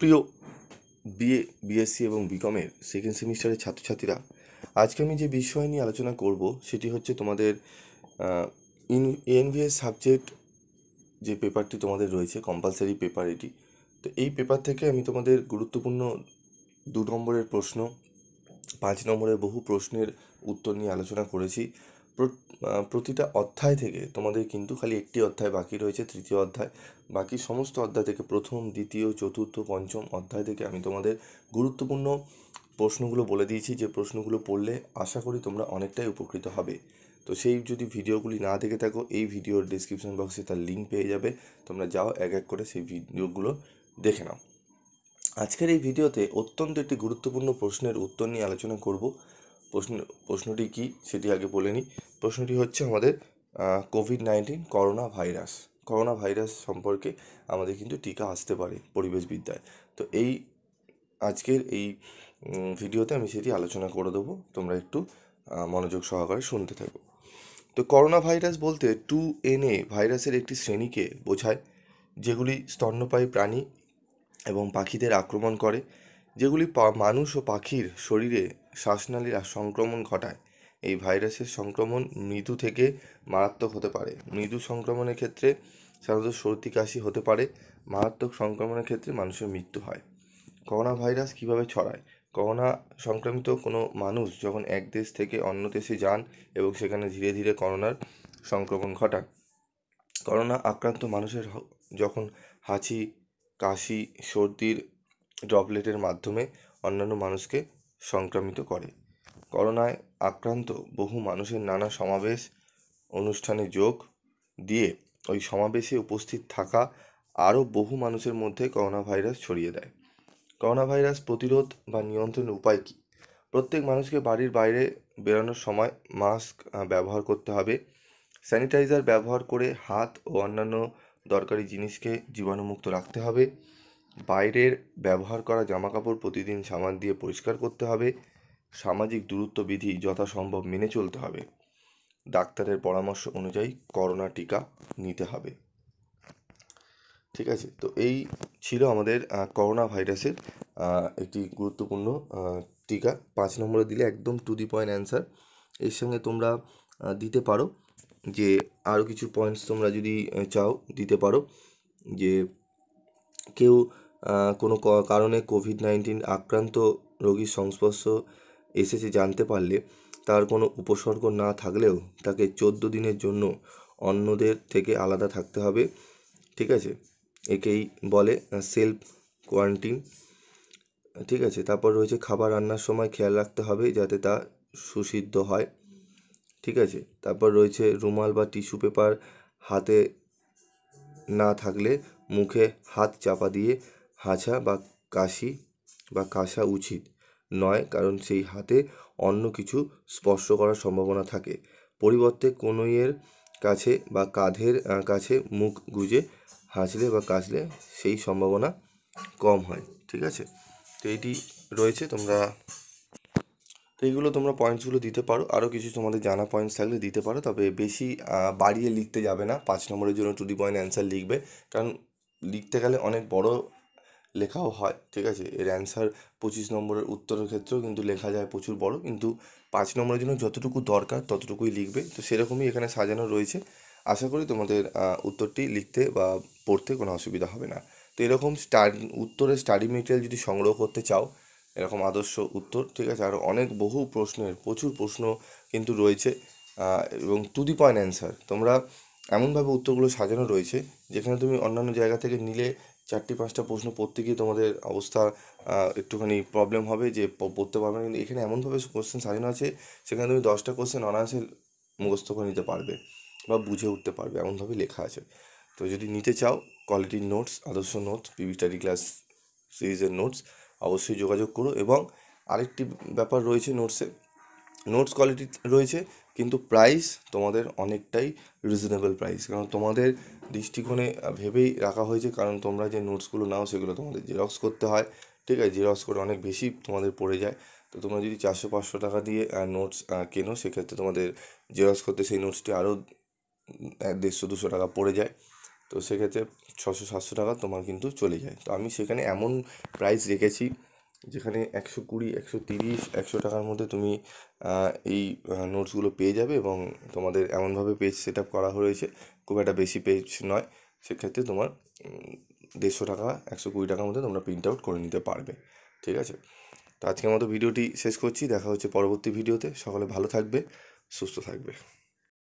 প্রিয় বিএসসি এবং বিকমের সেকেন্ড সেমিস্টারের ছাত্রছাত্রীরা, আজকে আমি যে বিষয় নিয়ে আলোচনা করব সেটি হচ্ছে তোমাদের এনভিএস সাবজেক্ট যে পেপারটি তোমাদের রয়েছে, কম্পালসারি পেপার এটি। তো এই পেপার থেকে আমি তোমাদের গুরুত্বপূর্ণ 2 নম্বরের প্রশ্ন, 5 নম্বরের বহু প্রশ্নের উত্তর নিয়ে আলোচনা করেছি। প্রতিটা অধ্যায় থেকে তোমাদের কিন্তু খালি একটি অধ্যায় বাকি রয়েছে, তৃতীয় অধ্যায়। বাকি সমস্ত অধ্যায় থেকে প্রথম, দ্বিতীয়, চতুর্থ, পঞ্চম অধ্যায় থেকে আমি তোমাদের গুরুত্বপূর্ণ প্রশ্নগুলো বলে দিয়েছি, যে প্রশ্নগুলো পড়লে আশা করি তোমরা অনেকটাই উপকৃত হবে। তো সেই যদি ভিডিওগুলি না দেখে থাকো, এই ভিডিওর ডিসক্রিপশন বক্সে তার লিঙ্ক পেয়ে যাবে, তোমরা যাও এক এক করে সেই ভিডিওগুলো দেখে নাও। আজকের এই ভিডিওতে অত্যন্ত একটি গুরুত্বপূর্ণ প্রশ্নের উত্তর নিয়ে আলোচনা করব। প্রশ্নটি কি সেটি আগে বলে নিই। প্রশ্নটি হচ্ছে আমাদের কোভিড-19 করোনা ভাইরাস সম্পর্কে আমাদের কিন্তু টিকা আসতে পারে পরিবেশবিদ্যায়। তো আজকের এই ভিডিওতে আমি সেটি আলোচনা করে দেবো, তোমরা একটু মনোযোগ সহকারে শুনতে থাকো। তো করোনা ভাইরাস বলতে 2NA ভাইরাসের একটি শ্রেণীকে বোঝায়, যেগুলি স্তন্যপায়ী প্রাণী এবং পাখিদের আক্রমণ করে, যেগুলি মানুষ ও পাখির শরীরে শ্বাসনালীর সংক্রমণ ঘটায়। এই ভাইরাসের সংক্রমণ মৃদু থেকে মারাত্মক হতে পারে। মৃদু সংক্রমণের ক্ষেত্রে সাধারণত সর্দি কাশি হতে পারে। মারাত্মক সংক্রমণের ক্ষেত্রে মানুষের মৃত্যু হয়। করোনা ভাইরাস কিভাবে ছড়ায়? করোনা সংক্রমিত কোনো মানুষ যখন এক দেশ থেকে অন্য দেশে যান এবং সেখানে ধীরে ধীরে করোনার সংক্রমণ ঘটান। করোনা আক্রান্ত মানুষের যখন হাঁচি, কাশি, সর্দির ড্রপলেটের মাধ্যমে অন্যান্য মানুষকে সংক্রামিত করে। করোনায় আক্রান্ত বহু মানুষের নানা সমাবেশ, অনুষ্ঠানে যোগ দিয়ে ওই সমাবেশে উপস্থিত থাকা আরও বহু মানুষের মধ্যে করোনা ভাইরাস ছড়িয়ে দেয়। করোনা ভাইরাস প্রতিরোধ বা নিয়ন্ত্রণের উপায় কী? প্রত্যেক মানুষকে বাড়ির বাইরে বেরোনোর সময় মাস্ক ব্যবহার করতে হবে। স্যানিটাইজার ব্যবহার করে হাত ও অন্যান্য দরকারি জিনিসকে জীবাণুমুক্ত রাখতে হবে। বাইরের ব্যবহার করা জামাকাপড় প্রতিদিন সাবান দিয়ে পরিষ্কার করতে হবে। সামাজিক দূরত্ব বিধি যথাসম্ভব মেনে চলতে হবে। ডাক্তারের পরামর্শ অনুযায়ী করোনা টিকা নিতে হবে। ঠিক আছে, তো এই ছিল আমাদের করোনা ভাইরাসের একটি গুরুত্বপূর্ণ টিকা। 5 নম্বরে দিলে একদম টু দি পয়েন্ট অ্যান্সার। এর সঙ্গে তোমরা দিতে পারো যে আরও কিছু পয়েন্টস তোমরা যদি চাও দিতে পারো, যে কেউ কোনো কারণে কোভিড-19 আক্রান্ত রোগীর সংস্পর্শ এসেছে জানতে পারলে তার কোনো উপসর্গ না থাকলেও তাকে 14 দিনের জন্য অন্যদের থেকে আলাদা থাকতে হবে। ঠিক আছে, একেই বলে সেলফ কোয়ারেন্টিন। ঠিক আছে, তারপর রয়েছে খাবার রান্নার সময় খেয়াল রাখতে হবে যাতে তা সুসিদ্ধ হয়। ঠিক আছে, তারপর রয়েছে রুমাল বা টিস্যু পেপার হাতে না থাকলে মুখে হাত চাপা দিয়ে হাঁচা বা কাশা উচিত নয়, কারণ সেই হাতে অন্য কিছু স্পর্শ করার সম্ভাবনা থাকে। পরিবর্তে কনুইয়ের কাছে বা কাঁধের কাছে মুখ গুজে হাঁচলে বা কাশলে সেই সম্ভাবনা কম হয়। ঠিক আছে, তো এইটি রয়েছে, তো এইগুলো তোমরা পয়েন্টসগুলো দিতে পারো। আরও কিছু তোমাদের জানা পয়েন্টস থাকলে দিতে পারো, তবে বেশি বাড়িয়ে লিখতে যাবে না। 5 নম্বরের জন্য টু দি পয়েন্ট অ্যান্সার লিখবে, কারণ লিখতে গেলে অনেক বড় লেখাও হয়। ঠিক আছে, এর অ্যান্সার 25 নম্বরের উত্তরের ক্ষেত্রেও কিন্তু লেখা যায় প্রচুর বড়, কিন্তু 5 নম্বরের জন্য যতটুকু দরকার ততটুকুই লিখবে। তো সেরকমই এখানে সাজানো রয়েছে। আশা করি তোমাদের উত্তরটি লিখতে বা পড়তে কোনো অসুবিধা হবে না। তো এরকম উত্তরের স্টাডি মেটেরিয়াল যদি সংগ্রহ করতে চাও, এরকম আদর্শ উত্তর, ঠিক আছে, আরও অনেক বহু প্রচুর প্রশ্ন কিন্তু রয়েছে, এবং টু দি পয়েন্ট অ্যান্সার তোমরা এমনভাবে উত্তরগুলো সাজানো রয়েছে যেখানে তুমি অন্যান্য জায়গা থেকে নিলে 4-5টা প্রশ্ন পড়তে গিয়ে তোমাদের অবস্থা একটুখানি প্রবলেম হবে, যে পড়তে পারবে না। কিন্তু এখানে এমনভাবে কোশ্চেন সাজানো আছে সেখানে তুমি 10টা কোশ্চেন অনায়াসে মুখস্থ করে নিতে পারবে বা বুঝে উঠতে পারবে, এমনভাবে লেখা আছে। তো যদি নিতে চাও কোয়ালিটির নোটস, আদর্শ নোটস, পিভি স্টাডি ক্লাস সিরিজের নোটস, অবশ্যই যোগাযোগ করো। এবং আরেকটি ব্যাপার রয়েছে, নোটস কোয়ালিটি রয়েছে, কিন্তু প্রাইস তোমাদের অনেকটাই রিজনেবল প্রাইস, কারণ তোমাদের দৃষ্টিকোণে ভেবেই রাখা হয়েছে, কারণ তোমরা যে নোটসগুলো নাও সেগুলো তোমাদের জেরক্স করতে হয়। ঠিক আছে, জেরক্স করে অনেক বেশি তোমাদের পড়ে যায়। তো তোমরা যদি 400-500 টাকা দিয়ে নোটস কেনো, সেক্ষেত্রে তোমাদের জেরক্স করতে সেই নোটসটি আরও 150-200 টাকা পড়ে যায়। তো সেক্ষেত্রে 600-700 টাকা তোমার কিন্তু চলে যায়। তো আমি সেখানে এমন প্রাইস রেখেছি যেখানে 120, 130, 100 টাকার মধ্যে তুমি এই নোটসগুলো পেয়ে যাবে, এবং তোমাদের এমনভাবে পেজ সেট আপ করা হয়েছে, খুব একটা বেশি পেজ নয়, সেক্ষেত্রে তোমার 150 টাকা, 120 টাকার মধ্যে তোমরা প্রিন্ট আউট করে নিতে পারবে। ঠিক আছে, তো আজকের মতো ভিডিওটি শেষ করছি। দেখা হচ্ছে পরবর্তী ভিডিওতে। সকলে ভালো থাকবে, সুস্থ থাকবে।